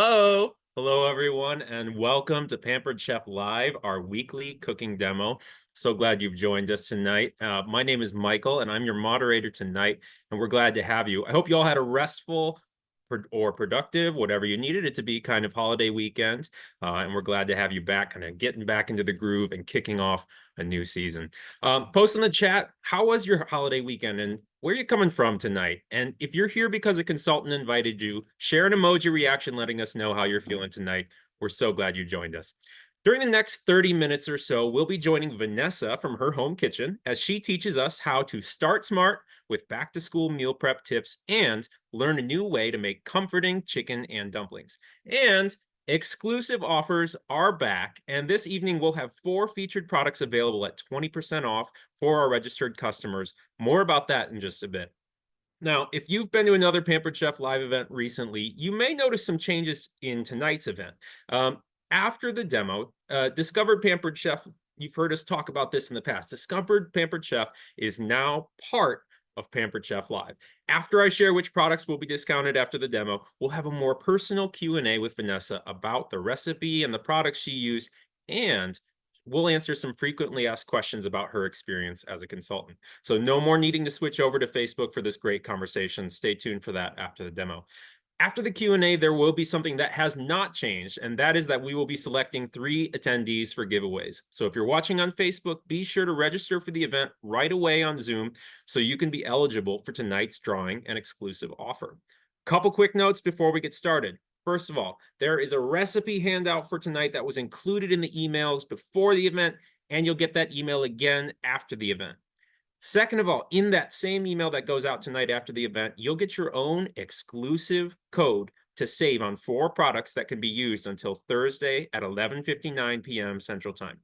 Oh, hello everyone, and welcome to Pampered Chef Live, our weekly cooking demo. So glad you've joined us tonight. My name is Michael, and I'm your moderator tonight, and we're glad to have you. I hope you all had a restful or productive, whatever you needed it to be, kind of holiday weekend. And we're glad to have you back, kind of getting back into the groove and kicking off a new season. Post in the chat, how was your holiday weekend and where are you coming from tonight? And if you're here because a consultant invited you, share an emoji reaction letting us know how you're feeling tonight. We're so glad you joined us. During the next 30 minutes or so, we'll be joining Vanessa from her home kitchen as she teaches us how to start smart with back-to-school meal prep tips and learn a new way to make comforting chicken and dumplings. And exclusive offers are back, and this evening we'll have 4 featured products available at 20% off for our registered customers. More about that in just a bit. Now, if you've been to another Pampered Chef live event recently, you may notice some changes in tonight's event. After the demo, Discovered Pampered Chef, you've heard us talk about this in the past. Discovered Pampered Chef is now part of Pampered Chef Live. After I share which products will be discounted after the demo, we'll have a more personal Q&A with Vanessa about the recipe and the products she used, and we'll answer some frequently asked questions about her experience as a consultant. So no more needing to switch over to Facebook for this great conversation. Stay tuned for that after the demo. After the Q&A, there will be something that has not changed, and that is that we will be selecting 3 attendees for giveaways. So if you're watching on Facebook, be sure to register for the event right away on Zoom so you can be eligible for tonight's drawing and exclusive offer. Couple quick notes before we get started. First of all, there is a recipe handout for tonight that was included in the emails before the event, and you'll get that email again after the event. Second of all, in that same email that goes out tonight after the event, you'll get your own exclusive code to save on 4 products that can be used until Thursday at 11:59 p.m. Central Time.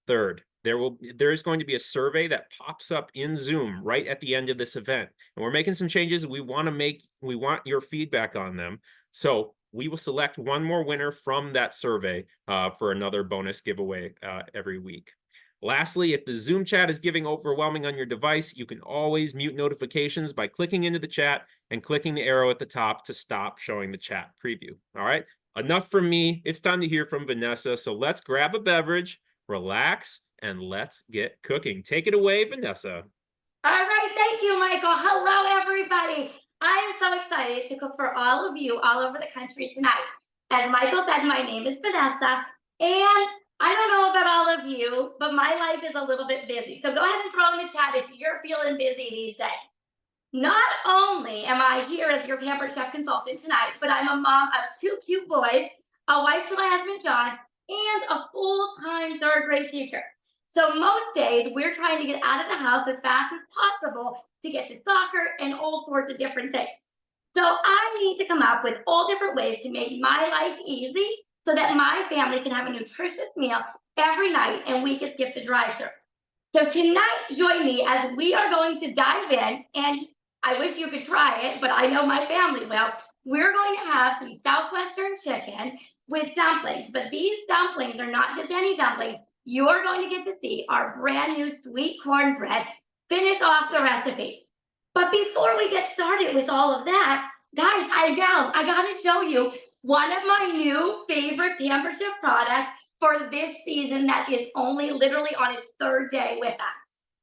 Third, there is going to be a survey that pops up in Zoom right at the end of this event. And we're making some changes we want your feedback on them. So we will select one more winner from that survey for another bonus giveaway every week. Lastly, if the Zoom chat is giving overwhelming on your device, you can always mute notifications by clicking into the chat and clicking the arrow at the top to stop showing the chat preview. All right, enough from me. It's time to hear from Vanessa. So let's grab a beverage, relax, and let's get cooking. Take it away, Vanessa. All right, thank you, Michael. Hello, everybody. I am so excited to cook for all of you all over the country tonight. As Michael said, my name is Vanessa, and I don't know about all of you, but my life is a little bit busy. So go ahead and throw in the chat if you're feeling busy these days. Not only am I here as your Pampered Chef consultant tonight, but I'm a mom of 2 cute boys, a wife to my husband John, and a full-time third grade teacher. So most days we're trying to get out of the house as fast as possible to get to soccer and all sorts of different things. So I need to come up with all different ways to make my life easy so that my family can have a nutritious meal every night and we can skip the drive-through. So tonight, join me as we are going to dive in, and I wish you could try it, but I know my family will. We're going to have some Southwestern chicken with dumplings, but these dumplings are not just any dumplings. You are going to get to see our brand new sweet cornbread finish off the recipe. But before we get started with all of that, guys, gals, I gotta show you one of my new favorite Pampered Chef products for this season that is only literally on its 3rd day with us.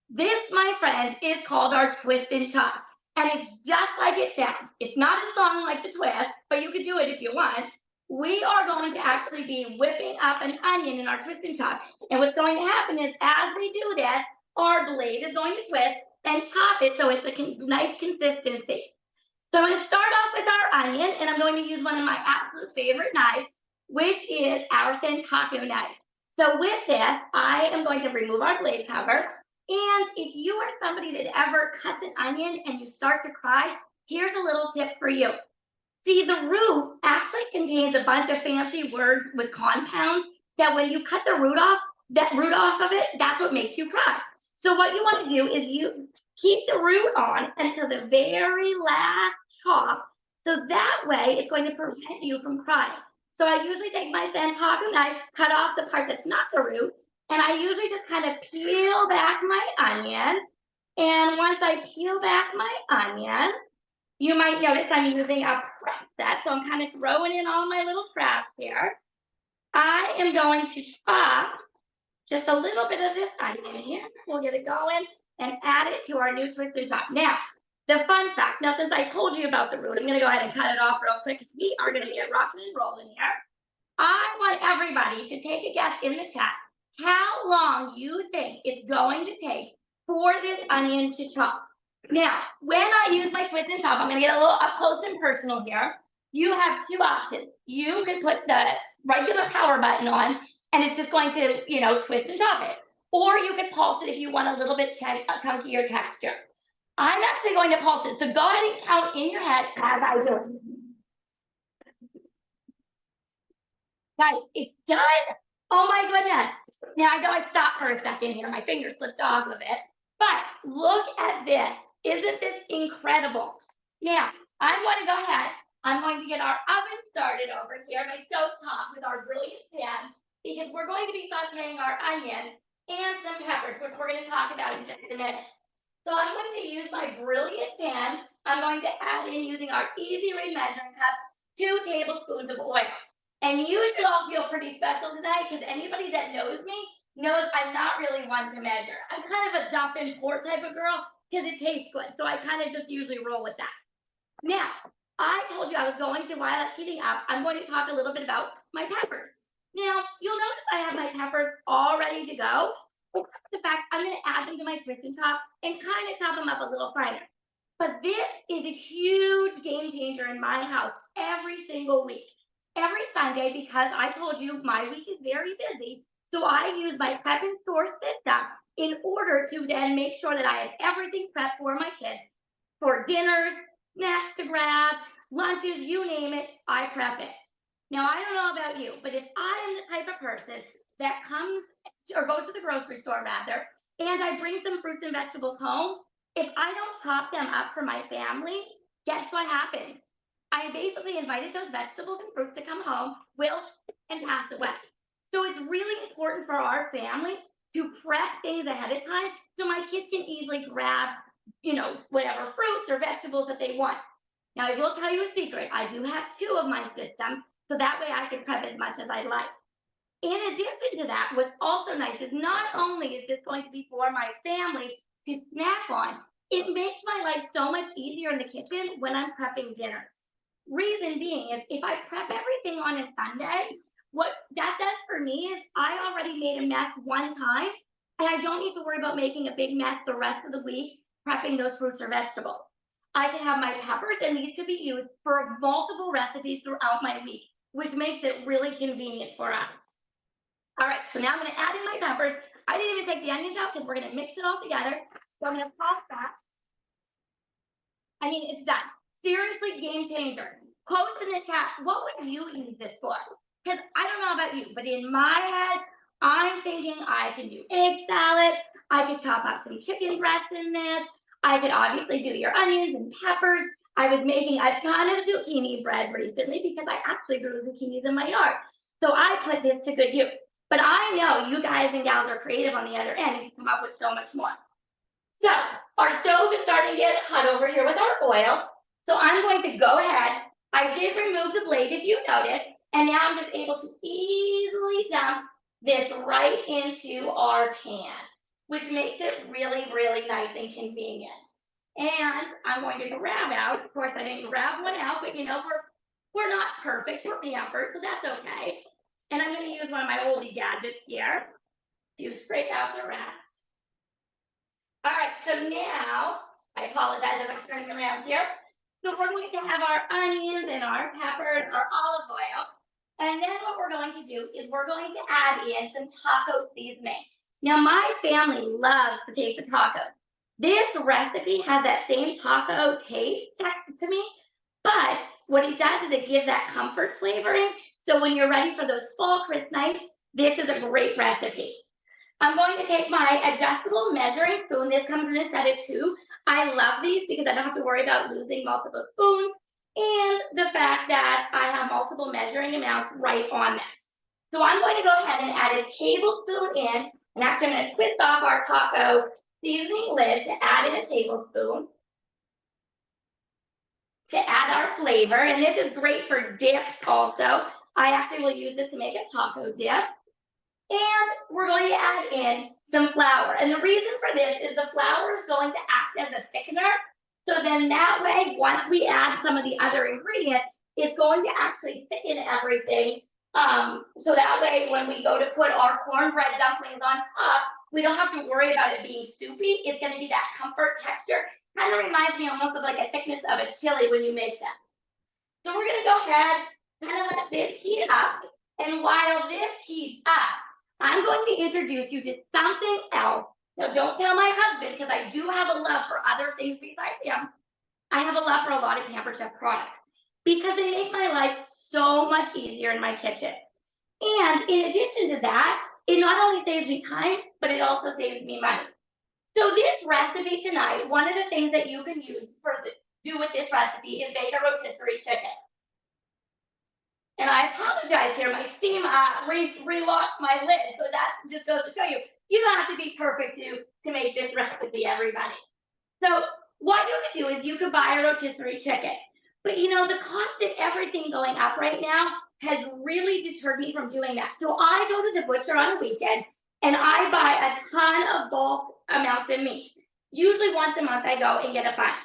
This, my friends, is called our Twist and Chop. And it's just like it sounds. It's not a song like the Twist, but you could do it if you want. We are going to actually be whipping up an onion in our Twist and Chop. And what's going to happen is as we do that, our blade is going to twist and chop it so it's a nice consistency. So I'm going to start off with our onion, and I'm going to use one of my absolute favorite knives, which is our Santaco knife. So with this, I am going to remove our blade cover. And if you are somebody that ever cuts an onion and you start to cry, here's a little tip for you. See, the root actually contains a bunch of fancy words with compounds that when you cut the root off, that root off of it, that's what makes you cry. So what you want to do is you keep the root on until the very last chop. So that way it's going to prevent you from crying. So I usually take my Santaco knife, cut off the part that's not the root, and I usually just kind of peel back my onion. And once I peel back my onion, You might notice I'm using a prep set, so I'm kind of throwing in all my little trash here. I am going to chop just a little bit of this onion here. We'll get it going and add it to our new twisted chop. Now, the fun fact, now since I told you about the root, I'm gonna go ahead and cut it off real quick because we are gonna get rocking and rolling here. I want everybody to take a guess in the chat how long you think it's going to take for this onion to chop. Now, when I use my twist and chop, I'm going to get a little up close and personal here. You have two options. You can put the regular power button on, and it's just going to, twist and chop it. Or you can pulse it if you want a little bit chunkier texture. I'm actually going to pulse it, so go ahead and count in your head as I do it. Guys, it's done. Oh my goodness. Now I know I stopped for a second here. My finger slipped off of it. But look at this. Isn't this incredible? Now, I'm going to go ahead. I'm going to get our oven started over here, my stove top with our brilliant pan, because we're going to be sauteing our onions and some peppers, which we're going to talk about in just a minute. So I'm going to use my brilliant pan. I'm going to add in, using our easy read measuring cups, 2 tablespoons of oil. And you should all feel pretty special tonight because anybody that knows me knows I'm not really one to measure. I'm kind of a dump and pour type of girl because it tastes good. So I kind of just usually roll with that. Now, I told you I was going to, while that's heating up, I'm going to talk a little bit about my peppers. Now, you'll notice I have my peppers all ready to go. The fact I'm going to add them to my twist and chop and kind of chop them up a little finer. But this is a huge game changer in my house every single week. Every Sunday, because I told you my week is very busy, so I use my prep and store system in order to then make sure that I have everything prepped for my kids for dinners, snacks to grab, lunches, you name it, I prep it. Now, I don't know about you, but if I am the type of person that comes or goes to the grocery store rather, and I bring some fruits and vegetables home, if I don't chop them up for my family, guess what happens? I basically invited those vegetables and fruits to come home, wilt, and pass away. So it's really important for our family to prep things ahead of time so my kids can easily grab, whatever fruits or vegetables that they want. Now, I will tell you a secret. I do have 2 of my systems, so that way I can prep as much as I like. In addition to that, what's also nice is not only is this going to be for my family to snack on, it makes my life so much easier in the kitchen when I'm prepping dinners. Reason being is if I prep everything on a Sunday, what that does for me is I already made a mess one time, and I don't need to worry about making a big mess the rest of the week prepping those fruits or vegetables. I can have my peppers, and these could be used for multiple recipes throughout my week, which makes it really convenient for us. All right, so now I'm going to add in my peppers. I didn't even take the onions out because we're going to mix it all together. So I'm going to pause that. I mean, it's done. Seriously, game changer. Post in the chat, what would you use this for? Because I don't know about you, but in my head, I'm thinking I can do egg salad. I could chop up some chicken breasts in this. I could obviously do your onions and peppers. I was making a ton of zucchini bread recently because I actually grew zucchinis in my yard. So I put this to good use. But I know you guys and gals are creative on the other end and can come up with so much more. So our stove is starting to get hot over here with our oil. So I'm going to go ahead. I did remove the blade if you notice, and now I'm just able to easily dump this right into our pan, which makes it really, really nice and convenient. And I'm going to grab out, of course I didn't grab one out, but we're not perfect, we're pampered, so that's okay. And I'm going to use one of my oldie gadgets here to scrape out the rest. All right, so now, I apologize if I'm turning around here. So we're going to have our onions and our peppers, our olive oil. And then what we're going to do is we're going to add in some taco seasoning. Now, my family loves the taste of tacos. This recipe has that same taco taste to me, but what it does is it gives that comfort flavoring. So when you're ready for those fall crisp nights, this is a great recipe. I'm going to take my adjustable measuring spoon. This comes in a set of 2. I love these because I don't have to worry about losing multiple spoons and the fact that I have multiple measuring amounts right on this. So I'm going to go ahead and add a tablespoon in, and actually I'm going to twist off our taco seasoning lid to add in a tablespoon. to add our flavor. And this is great for dips also. I actually will use this to make a taco dip. And we're going to add in some flour. And the reason for this is the flour is going to act as a thickener. So then that way, once we add some of the other ingredients, it's going to actually thicken everything. So that way, when we go to put our cornbread dumplings on top, we don't have to worry about it being soupy. It's going to be that comfort texture. Kind of reminds me almost of like a thickness of a chili when you make them. So we're going to go ahead, kind of let this heat up. And while this heats up, I'm going to introduce you to something else. Now, don't tell my husband, because I do have a love for other things besides him. I have a love for a lot of Pampered Chef products because they make my life so much easier in my kitchen. And in addition to that, it not only saves me time, but it also saves me money. So this recipe tonight, one of the things that you can do with this recipe is bake a rotisserie chicken. And I apologize here, my steam relocked my lid. So that just goes to show you, you don't have to be perfect to make this recipe, everybody. So what you can do is you could buy a rotisserie chicken. But you know, the cost of everything going up right now has really deterred me from doing that. So I go to the butcher on a weekend and I buy a ton of bulk amounts of meat. Usually once a month I go and get a bunch.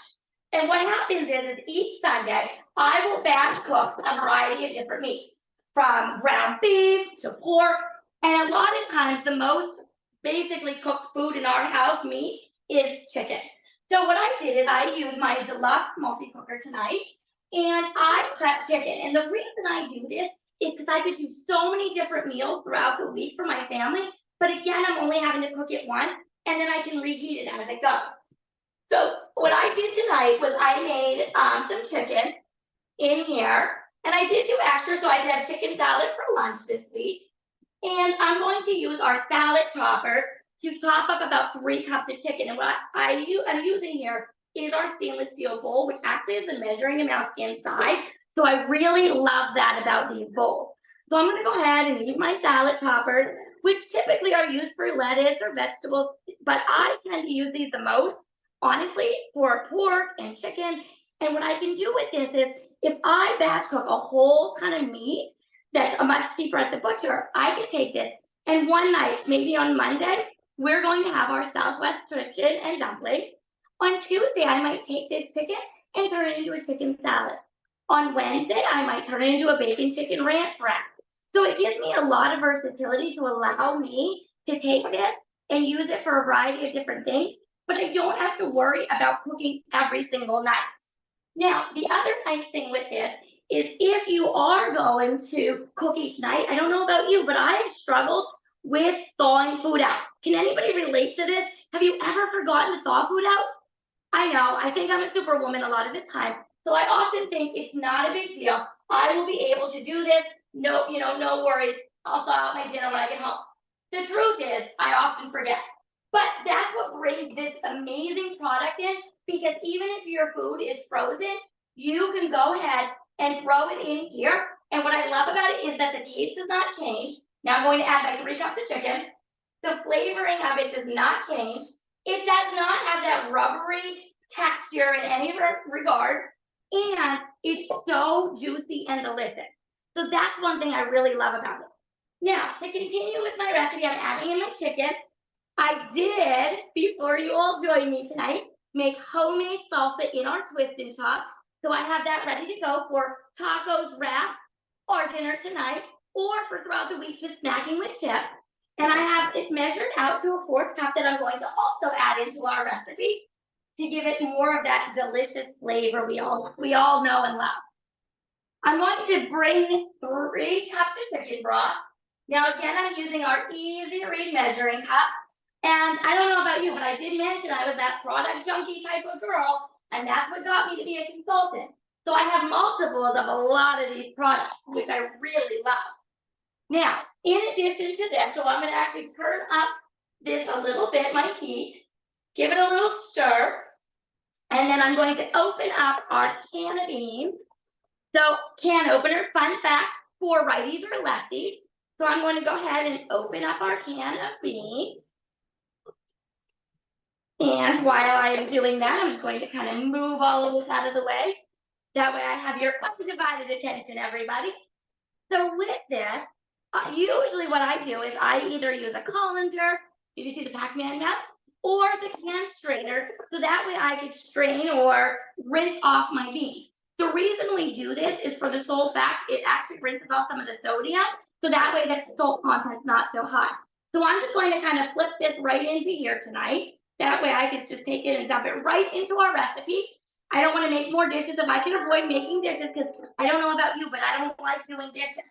And what happens is each Sunday, I will batch cook a variety of different meats, from ground beef to pork. And a lot of times, the most basically cooked food in our house, meat, is chicken. So what I did is I used my deluxe multi-cooker tonight, and I prep chicken. And the reason I do this is because I could do so many different meals throughout the week for my family. But again, I'm only having to cook it once, and then I can reheat it as it goes. So what I did tonight was I made some chicken in here, and I did do extra so I could have chicken salad for lunch this week. And I'm going to use our salad choppers to chop up about 3 cups of chicken. And what I'm using here is our stainless steel bowl, which actually has the measuring amounts inside. So I really love that about these bowls. So I'm going to go ahead and use my salad choppers, which typically are used for lettuce or vegetables, but I tend to use these the most, honestly, for pork and chicken. And what I can do with this is if I batch cook a whole ton of meat that's a much cheaper at the butcher, I can take this and one night, maybe on Monday, we're going to have our Southwestern chicken and dumplings. On Tuesday, I might take this chicken and turn it into a chicken salad. On Wednesday, I might turn it into a bacon chicken ranch wrap. So it gives me a lot of versatility to allow me to take this and use it for a variety of different things, but I don't have to worry about cooking every single night. Now, the other nice thing with this is if you are going to cook each night, I don't know about you, but I have struggled with thawing food out. Can anybody relate to this? Have you ever forgotten to thaw food out? I know, I think I'm a superwoman a lot of the time. So I often think it's not a big deal. I will be able to do this. No, no worries. I'll thaw out my dinner when I get home. The truth is, I often forget. But that's what brings this amazing product in, because even if your food is frozen, you can go ahead and throw it in here. And what I love about it is that the taste does not change. Now I'm going to add my 3 cups of chicken. The flavoring of it does not change. It does not have that rubbery texture in any regard. And it's so juicy and delicious. So that's one thing I really love about it. Now, to continue with my recipe, I'm adding in my chicken. I did, before you all join me tonight, make homemade salsa in our twist and chop. So I have that ready to go for tacos, wraps, or dinner tonight, or for throughout the week just snacking with chips. And I have it measured out to a 4th cup that I'm going to also add into our recipe to give it more of that delicious flavor we all know and love. I'm going to bring 3 cups of chicken broth. Now again, I'm using our easy to read measuring cups. And I don't know about you, but I did mention I was that product junkie type of girl, and that's what got me to be a consultant. So I have multiples of a lot of these products, which I really love. Now, in addition to this, so I'm going to actually turn up this a little bit, my heat, give it a little stir, and then I'm going to open up our can of beans. So can opener, fun fact for righties or lefties. So I'm going to go ahead and open up our can of beans. And while I am doing that, I'm just going to kind of move all of this out of the way. That way I have your undivided attention, everybody. So with this, usually what I do is I either use a colander, did you see the Pac-Man mouth? Or the can strainer, so that way I can strain or rinse off my beans. The reason we do this is for the sole fact it actually rinses off some of the sodium, so that way the salt content's not so high. So I'm just going to kind of flip this right into here tonight. That way I can just take it and dump it right into our recipe. I don't want to make more dishes if I can avoid making dishes, because I don't know about you, but I don't like doing dishes.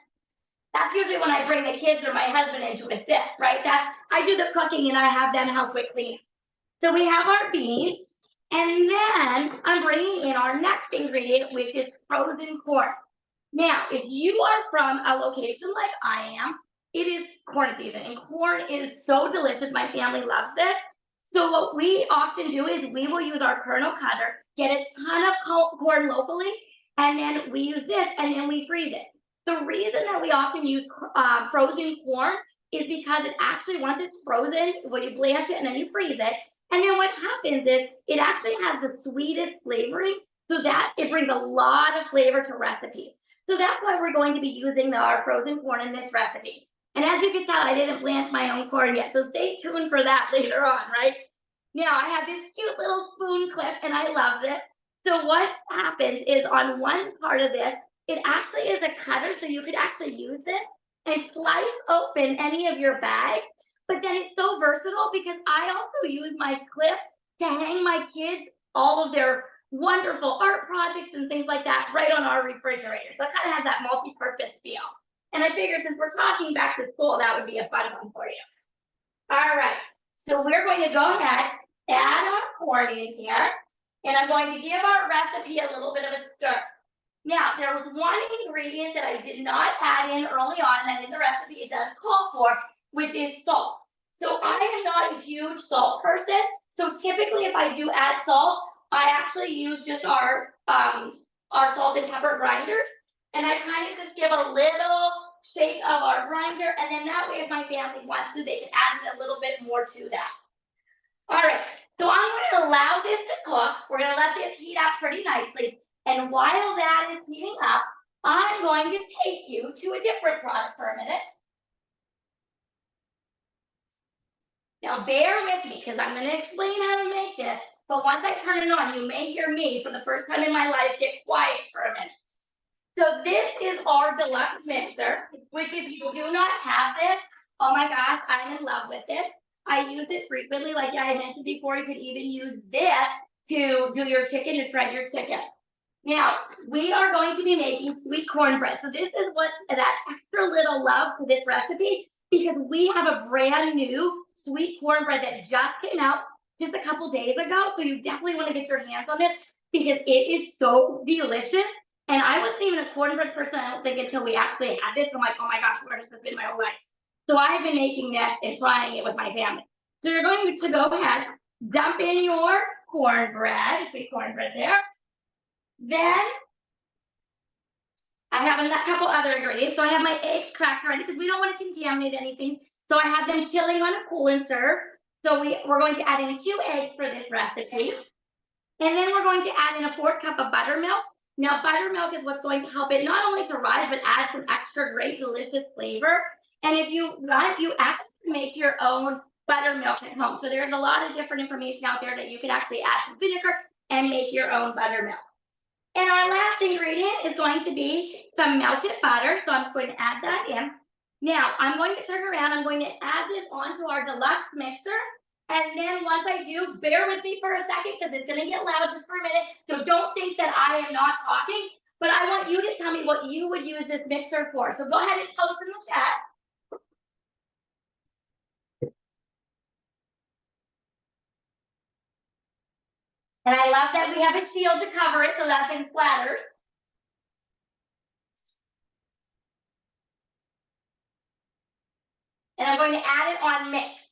That's usually when I bring the kids or my husband in to assist, right? I do the cooking and I have them help with cleaning. So we have our beans, and then I'm bringing in our next ingredient, which is frozen corn. Now, if you are from a location like I am, it is corn season, and corn is so delicious. My family loves this. So what we often do is we will use our kernel cutter, get a ton of corn locally, and then we use this, and then we freeze it. The reason that we often use frozen corn is because it actually, once it's frozen, well, you blanch it and then you freeze it. And then what happens is it actually has the sweetest flavoring, so that it brings a lot of flavor to recipes. So that's why we're going to be using our frozen corn in this recipe. And as you can tell, I didn't blanch my own corn yet, so stay tuned for that later on, right? Now I have this cute little spoon clip, and I love this. So what happens is on one part of this, it actually is a cutter, so you could actually use this and slice open any of your bags. But then it's so versatile because I also use my clip to hang my kids all of their wonderful art projects and things like that right on our refrigerator. So it kind of has that multi-purpose feel. And I figured since we're talking back to school, that would be a fun one for you. All right, so we're going to go ahead, add our corn in here, and I'm going to give our recipe a little bit of a stir. Now, there was one ingredient that I did not add in early on that in the recipe it does call for, which is salt. So I am not a huge salt person. So typically if I do add salt, I actually use just our salt and pepper grinders. And I kind of just give a little shake of our grinder. And then that way if my family wants to, they can add a little bit more to that. All right, so I'm going to allow this to cook. We're going to let this heat up pretty nicely. And while that is heating up, I'm going to take you to a different product for a minute. Now bear with me because I'm going to explain how to make this. But once I turn it on, you may hear me for the first time in my life get quiet for a minute. So this is our deluxe mixer, which if you do not have this, oh my gosh, I'm in love with this. I use it frequently. Like I mentioned before, you could even use this to do your chicken, to shred your chicken. Now, we are going to be making sweet cornbread. So this is what that extra little love to this recipe, because we have a brand new sweet cornbread that just came out just a couple days ago. So you definitely want to get your hands on this because it is so delicious. And I wasn't even a cornbread person, I don't think, until we actually had this. I'm like, oh my gosh, where has this been my whole life? So I've been making this and trying it with my family. So you're going to go ahead, dump in your cornbread, sweet cornbread there. Then I have a couple other ingredients. So I have my eggs cracked already because we don't want to contaminate anything. So I have them chilling on a cool and serve. So we're going to add in 2 eggs for this recipe. And then we're going to add in a 4th cup of buttermilk. Now buttermilk is what's going to help it not only to rise, but add some extra great delicious flavor. And if you want, you actually make your own buttermilk at home. So there's a lot of different information out there that you can actually add some vinegar and make your own buttermilk. And our last ingredient is going to be some melted butter. So I'm just going to add that in. Now I'm going to turn around. I'm going to add this onto our deluxe mixer. And then once I do, bear with me for a second because it's going to get loud just for a minute. So don't think that I am not talking, but I want you to tell me what you would use this mixer for. So go ahead and post in the chat. And I love that we have a shield to cover it so nothing splatters. And I'm going to add it on mix.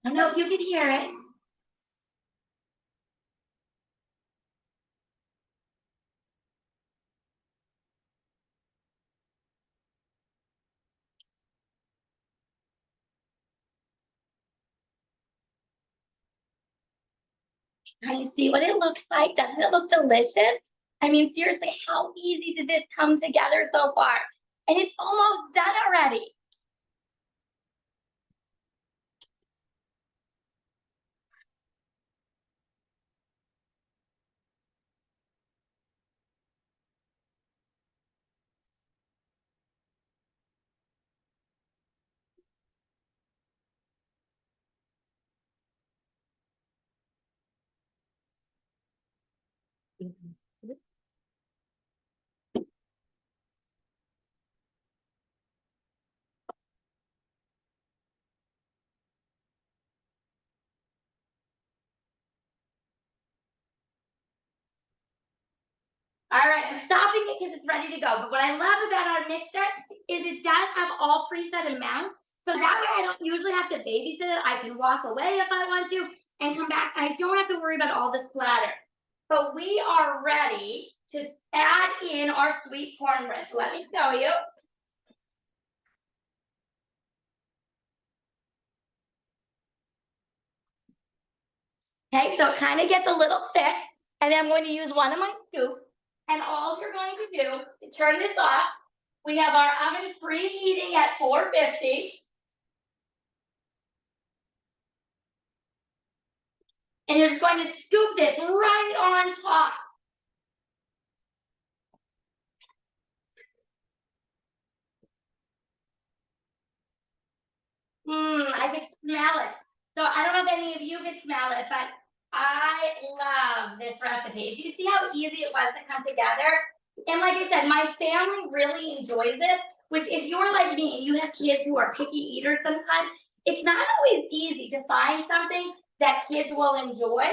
I don't know if you can hear it. Can you see what it looks like? Doesn't it look delicious? I mean, seriously, how easy did this come together so far? And it's almost done already. All right, I'm stopping it because it's ready to go. But what I love about our mixer is it does have all preset amounts. So that way I don't usually have to babysit it. I can walk away if I want to and come back. I don't have to worry about all the splatter. But we are ready to add in our sweet corn bread. So let me show you. Okay, so it kind of gets a little thick. And then I'm going to use one of my scoops. And all you're going to do is turn this off. We have our oven preheating at 450. And you're just going to scoop this right on top. I can smell it. So I don't know if any of you can smell it, but I love this recipe. Do you see how easy it was to come together? And like I said, my family really enjoys this, which if you're like me and you have kids who are picky eaters sometimes, it's not always easy to find something that kids will enjoy.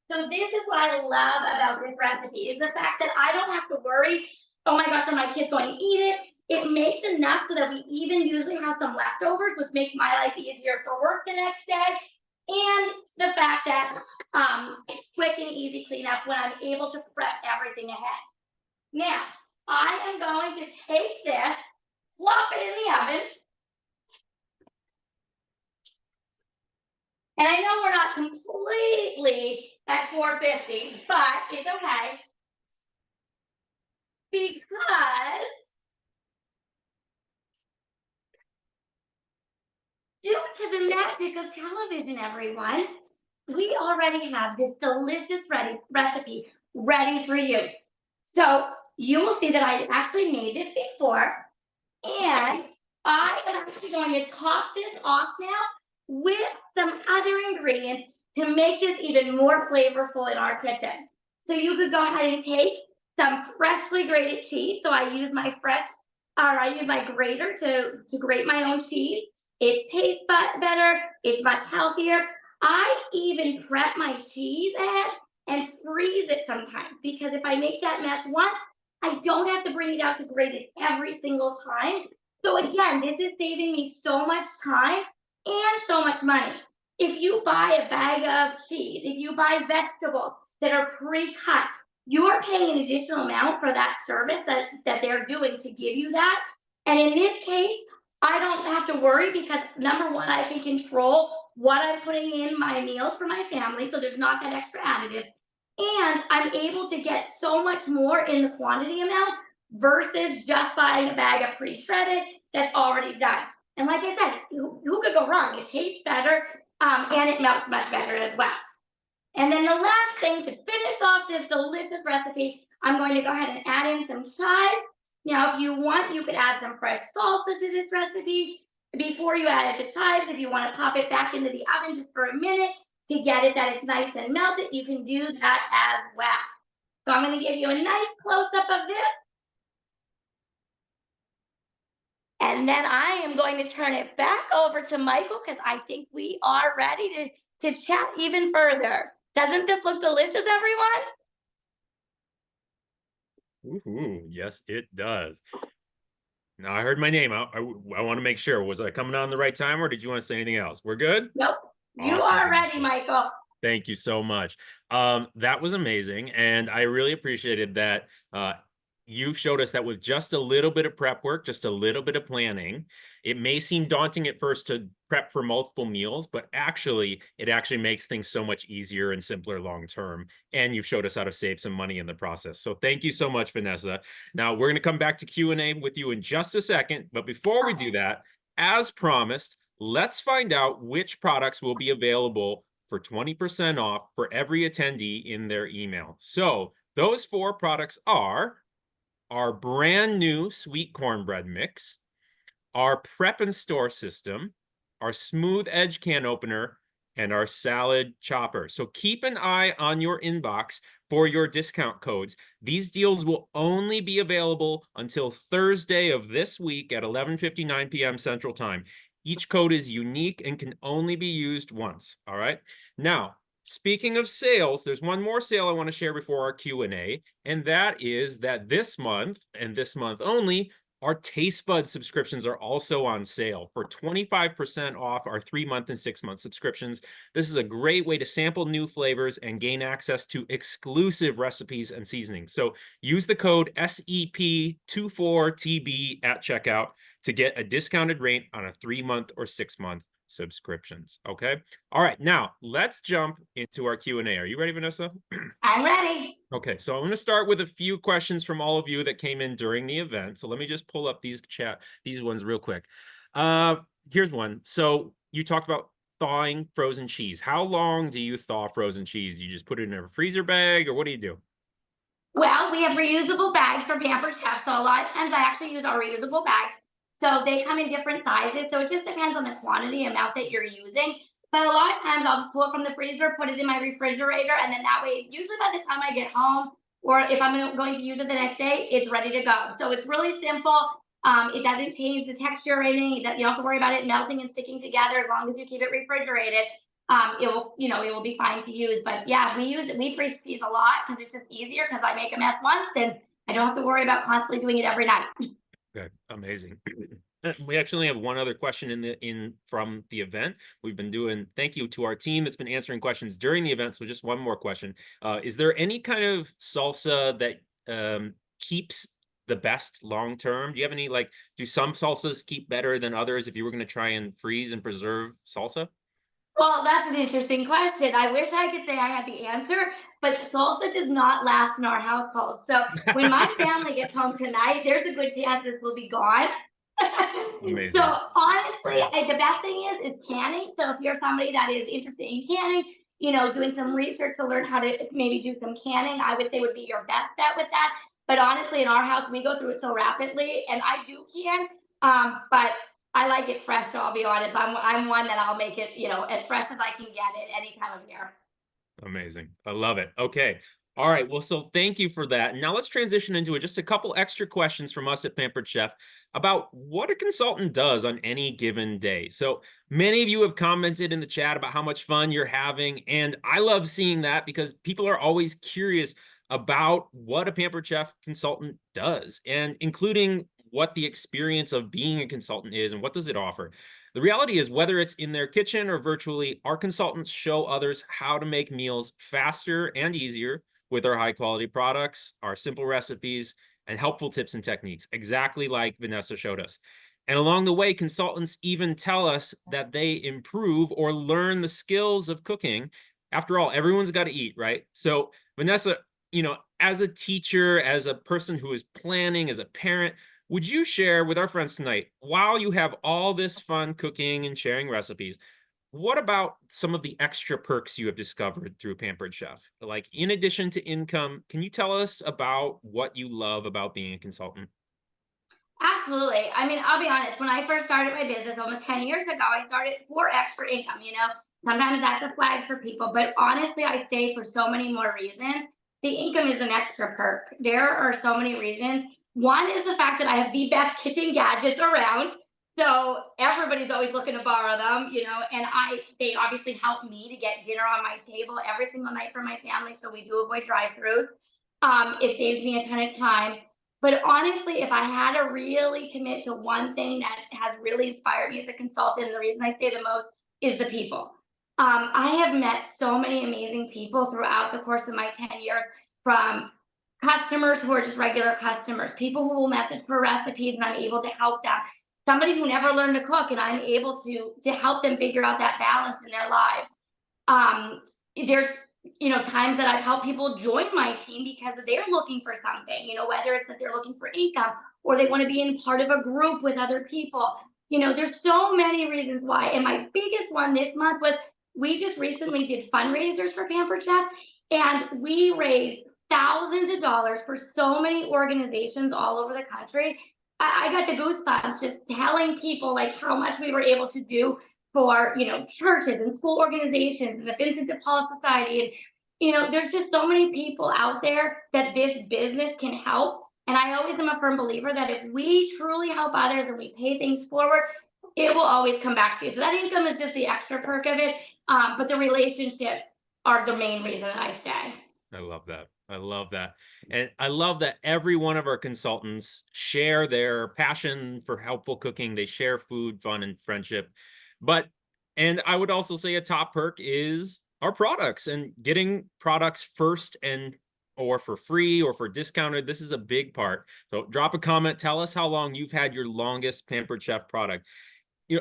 So this is what I love about this recipe is the fact that I don't have to worry, oh my gosh, are my kids going to eat it? It makes enough so that we even usually have some leftovers, which makes my life easier for work the next day. And the fact that it's quick and easy cleanup when I'm able to prep everything ahead. Now, I am going to take this, plop it in the oven. And I know we're not completely at 450, but it's okay. Because due to the magic of television, everyone, we already have this delicious recipe ready for you. So you will see that I actually made this before, and I am actually going to top this off now with some other ingredients to make this even more flavorful in our kitchen. So you could go ahead and take some freshly grated cheese. So I use my grater to grate my own cheese. It tastes better. It's much healthier. I even prep my cheese ahead and freeze it sometimes because if I make that mess once, I don't have to bring it out to grate it every single time. So again, this is saving me so much time and so much money. If you buy a bag of cheese, if you buy vegetables that are pre-cut, you are paying an additional amount for that service that they're doing to give you that. And in this case, I don't have to worry because number one, I can control what I'm putting in my meals for my family, so there's not that extra additive. And I'm able to get so much more in the quantity amount versus just buying a bag of pre-shredded that's already done. And like I said, who could go wrong? It tastes better and it melts much better as well. And then the last thing to finish off this delicious recipe, I'm going to go ahead and add in some chives. Now, if you want, you could add some fresh salsa to this recipe before you added the chives. If you want to pop it back into the oven just for a minute to get it that it's nice and melted, you can do that as well. So I'm going to give you a nice close-up of this. And then I am going to turn it back over to Michael because I think we are ready to chat even further. Doesn't this look delicious, everyone? Ooh, yes, it does. Now I heard my name. I want to make sure. Was I coming on the right time or did you want to say anything else? We're good? Nope. You Awesome. are ready, Michael. Thank you so much. That was amazing. And I really appreciated that you showed us that with just a little bit of prep work, just a little bit of planning, it may seem daunting at first to prep for multiple meals, but it actually makes things so much easier and simpler long term. And you've showed us how to save some money in the process. So thank you so much, Vanessa. Now we're going to come back to Q&A with you in just a second. But before we do that, as promised, let's find out which products will be available for 20% off for every attendee in their email. So those four products are our brand new sweet cornbread mix, our prep and store system, our smooth edge can opener, and our salad chopper. So keep an eye on your inbox for your discount codes. These deals will only be available until Thursday of this week at 11:59 p.m. Central Time. Each code is unique and can only be used once, all right? Now, speaking of sales, there's one more sale I want to share before our Q&A, and that is that this month, and this month only, our Taste Bud subscriptions are also on sale for 25% off our 3-month and 6-month subscriptions. This is a great way to sample new flavors and gain access to exclusive recipes and seasonings. So use the code SEP24TB at checkout to get a discounted rate on a 3-month or 6-month subscriptions. Okay. All right. Now let's jump into our Q&A. Are you ready, Vanessa? I'm ready. Okay, so I'm going to start with a few questions from all of you that came in during the event. So let me just pull up these ones real quick. Here's one. So you talked about thawing frozen cheese. How long do you thaw frozen cheese? Do you just put it in a freezer bag, or what do you do? Well, we have reusable bags for Pampered Chef. So a lot of times I actually use our reusable bags. So they come in different sizes. So it just depends on the quantity amount that you're using. But a lot of times I'll just pull it from the freezer, put it in my refrigerator, and then that way, usually by the time I get home, or if I'm going to use it the next day, it's ready to go. So it's really simple. It doesn't change the texture or anything. You don't have to worry about it melting and sticking together as long as you keep it refrigerated. It will be fine to use. But yeah, we freeze cheese a lot because it's just easier because I make a mess once and I don't have to worry about constantly doing it every night. Okay, amazing. We actually have one other question in from the event. We've been doing, thank you to our team that's been answering questions during the event. So just one more question. Is there any kind of salsa that keeps the best long term? Do you have any, like, do some salsas keep better than others if you were going to try and freeze and preserve salsa? Well, that's an interesting question. I wish I could say I had the answer, but salsa does not last in our household. So when my family gets home tonight, there's a good chance this will be gone. So Amazing. honestly, the best thing is canning. So if you're somebody that is interested in canning, doing some research to learn how to maybe do some canning, I would say would be your best bet with that. But honestly, in our house, we go through it so rapidly, and I do can. But I like it fresh, so I'll be honest. I'm one that I'll make it, as fresh as I can get it any time of year. Amazing. I love it. Okay. All right. Well, so thank you for that. Now let's transition into it. Just a couple extra questions from us at Pampered Chef about what a consultant does on any given day. So many of you have commented in the chat about how much fun you're having. And I love seeing that because people are always curious about what a Pampered Chef consultant does, and including what the experience of being a consultant is and what does it offer. The reality is, whether it's in their kitchen or virtually, our consultants show others how to make meals faster and easier with our high quality products, our simple recipes, and helpful tips and techniques, exactly like Vanessa showed us. And along the way, consultants even tell us that they improve or learn the skills of cooking. After all, everyone's got to eat, right? So, Vanessa, as a teacher, as a person who is planning, as a parent, would you share with our friends tonight, while you have all this fun cooking and sharing recipes, what about some of the extra perks you have discovered through Pampered Chef? Like, in addition to income, can you tell us about what you love about being a consultant? Absolutely. I mean, I'll be honest. When I first started my business almost 10 years ago, I started for extra income. Sometimes that's a flag for people, but honestly, I stayed for so many more reasons. The income is an extra perk. There are so many reasons. One is the fact that I have the best kitchen gadgets around. So everybody's always looking to borrow them, and they obviously help me to get dinner on my table every single night for my family. So we do avoid drive-throughs. It saves me a ton of time. But honestly, if I had to really commit to one thing that has really inspired me as a consultant, and the reason I say the most is the people. I have met so many amazing people throughout the course of my 10 years, from customers who are just regular customers, people who will message for recipes and I'm able to help them, somebody who never learned to cook, and I'm able to help them figure out that balance in their lives. Um, there's times that I've helped people join my team because they're looking for something, whether it's that they're looking for income or they want to be in part of a group with other people. There's so many reasons why. And my biggest one this month was we just recently did fundraisers for Pampered Chef, and we raised thousands of dollars for so many organizations all over the country. I got the goosebumps just telling people like how much we were able to do for churches and school organizations and the Vincent de Paul Society. And there's just so many people out there that this business can help. And I always am a firm believer that if we truly help others and we pay things forward, it will always come back to you. So that income is just the extra perk of it. But the relationships are the main reason that I stay. I love that. I love that. And I love that every one of our consultants share their passion for helpful cooking. They share food, fun, and friendship. But, and I would also say a top perk is our products and getting products first and or for free or for discounted. This is a big part. So drop a comment. Tell us how long you've had your longest Pampered Chef product.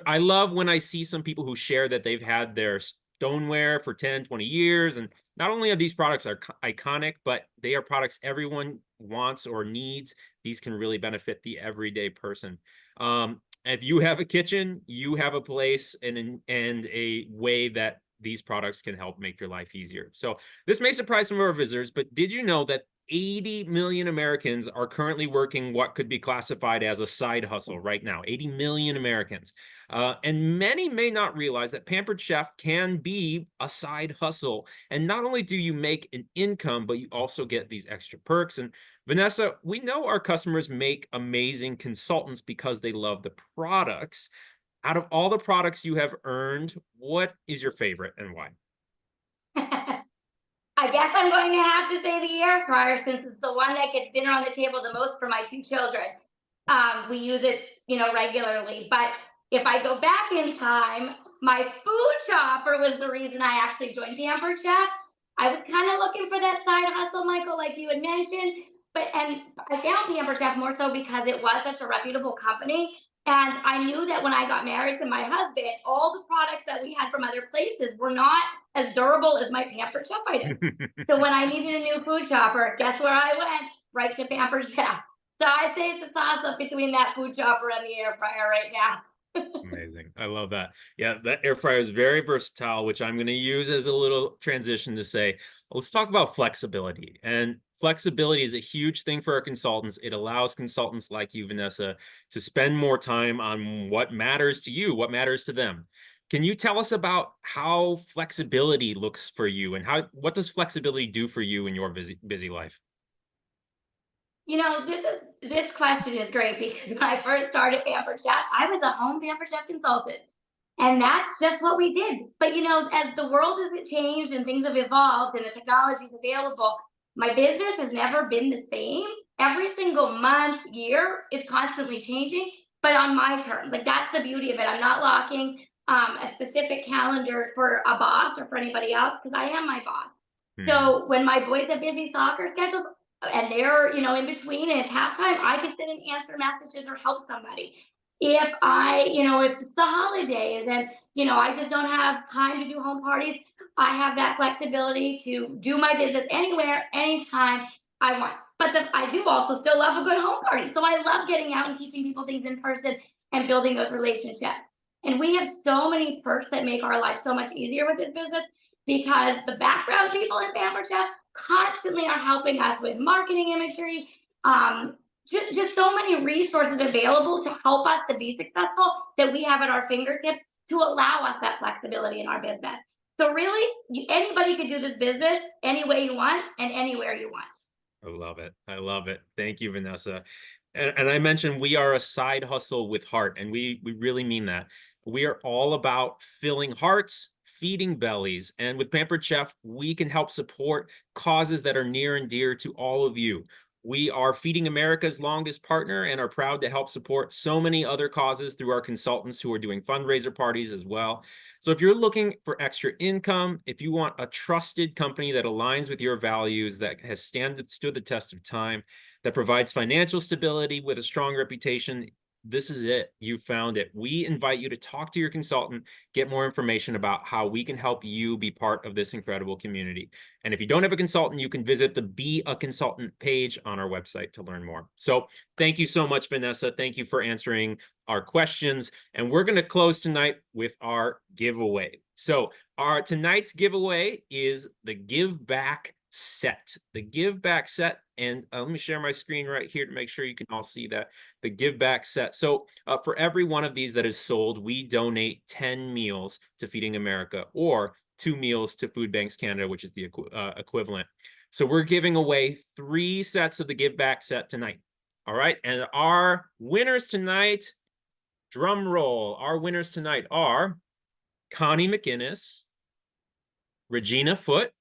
I love when I see some people who share that they've had their stoneware for 10, 20 years. And not only are these products are iconic, but they are products everyone wants or needs. These can really benefit the everyday person. If you have a kitchen, you have a place and a way that these products can help make your life easier. So this may surprise some of our visitors, but did you know that 80 million Americans are currently working what could be classified as a side hustle right now? 80 million Americans. And many may not realize that Pampered Chef can be a side hustle. And not only do you make an income, but you also get these extra perks. And Vanessa, we know our customers make amazing consultants because they love the products. Out of all the products you have earned, what is your favorite and why? I guess I'm going to have to say the air fryer since it's the one that gets dinner on the table the most for my two children. We use it, regularly. But if I go back in time, my food shopper was the reason I actually joined Pampered Chef. I was kind of looking for that side hustle, Michael, like you had mentioned. And I found Pampered Chef more so because it was such a reputable company. And I knew that when I got married to my husband, all the products that we had from other places were not as durable as my Pampered Chef items. So when I needed a new food shopper, guess where I went? Right to Pampered Chef. So I say it's a toss up between that food chopper and the air fryer right now. Amazing. I love that. Yeah, that air fryer is very versatile, which I'm going to use as a little transition to say, let's talk about flexibility. And flexibility is a huge thing for our consultants. It allows consultants like you, Vanessa, to spend more time on what matters to you, what matters to them. Can you tell us about how flexibility looks for you and what does flexibility do for you in your busy life? This question is great because when I first started Pampered Chef, I was a home Pampered Chef consultant. And that's just what we did. But as the world has changed and things have evolved and the technology is available, my business has never been the same. Every single month, year, it's constantly changing, but on my terms. Like that's the beauty of it. I'm not locking a specific calendar for a boss or for anybody else because I am my boss. Hmm. So when my boys have busy soccer schedules and they're, in between and it's halftime, I can sit and answer messages or help somebody. If it's the holidays and, I just don't have time to do home parties, I have that flexibility to do my business anywhere, anytime I want. But I do also still love a good home party. So I love getting out and teaching people things in person and building those relationships. And we have so many perks that make our life so much easier with this business because the background people in Pampered Chef constantly are helping us with marketing imagery, just so many resources available to help us to be successful that we have at our fingertips to allow us that flexibility in our business. So really, anybody could do this business any way you want and anywhere you want. I love it. I love it. Thank you, Vanessa. And I mentioned we are a side hustle with heart, and we really mean that. We are all about filling hearts, feeding bellies, and with Pampered Chef, we can help support causes that are near and dear to all of you. We are Feeding America's longest partner and are proud to help support so many other causes through our consultants who are doing fundraiser parties as well. So if you're looking for extra income, if you want a trusted company that aligns with your values, that has stood the test of time, that provides financial stability with a strong reputation, this is it. You found it. We invite you to talk to your consultant, get more information about how we can help you be part of this incredible community. And if you don't have a consultant, you can visit the Be a Consultant page on our website to learn more. So thank you so much, Vanessa. Thank you for answering our questions. And we're going to close tonight with our giveaway. So our tonight's giveaway is the Give Back set. The Give Back set. And let me share my screen right here to make sure you can all see that. The Give Back set. So for every one of these that is sold, we donate 10 meals to Feeding America, or 2 meals to Food Banks Canada, which is the equivalent. So we're giving away 3 sets of the Give Back set tonight. All right. And our winners tonight, drum roll, our winners tonight are Connie McInnes, Regina Foote,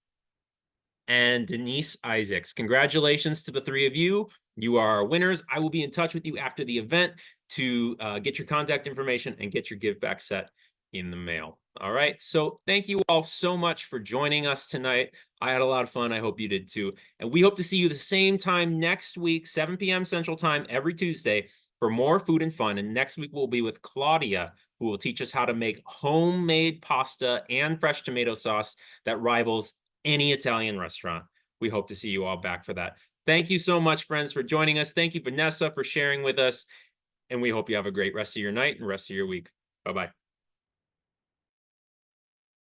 and Denise Isaacs. Congratulations to the 3 of you. You are our winners. I will be in touch with you after the event to get your contact information and get your give back set in the mail. All right. So thank you all so much for joining us tonight. I had a lot of fun. I hope you did too. And we hope to see you the same time next week, 7 p.m. Central Time, every Tuesday, for more food and fun. And next week we'll be with Claudia, who will teach us how to make homemade pasta and fresh tomato sauce that rivals any Italian restaurant. We hope to see you all back for that. Thank you so much, friends, for joining us. Thank you, Vanessa, for sharing with us. And we hope you have a great rest of your night and rest of your week. Bye-bye.